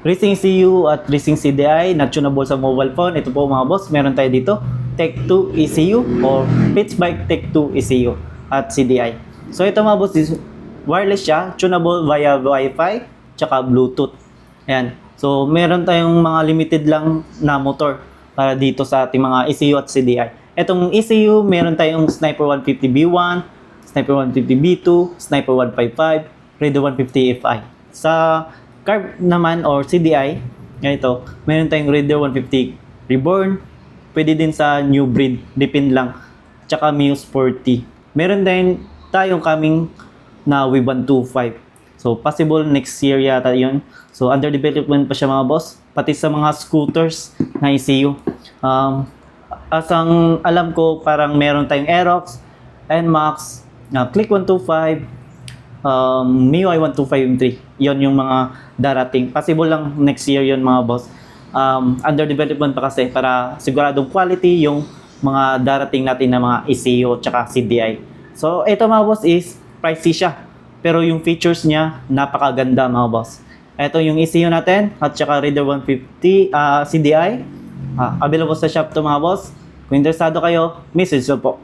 Racing ECU at Racing CDI na tunable sa mobile phone. Ito po mga boss, meron tayo dito Tech2 ECU or Pitch Bike Tech2 ECU at CDI. So ito mga boss, wireless siya, tunable via Wi-Fi tsaka Bluetooth. Ayan. So meron tayong mga limited lang na motor para dito sa ating mga ECU at CDI. Etong ECU, meron tayong Sniper 150B1, Sniper 150B2, Sniper 155, Raider 150 Fi. Sa carb naman or CDI, ganito, meron tayong Raider 150 Reborn, pwede din sa new breed, depend lang, tsaka Muse 40. Meron din tayong coming na Wave 125. So, possible next year yata yun. So, under development pa siya mga boss, pati sa mga scooters na ECU. As ang alam ko, parang meron tayong Aerox, NMAX, Click 125, MIUI 125M3. Yon yung mga darating. Possible lang next year yon mga boss. Under development pa kasi para siguradong quality yung mga darating natin na mga ECU at CDI. So, ito mga boss is pricey siya. Pero yung features niya, napakaganda mga boss. Ito yung ECU natin at saka Raider 150 CDI. Available sa shop to mga boss. Kung interesado kayo, message po.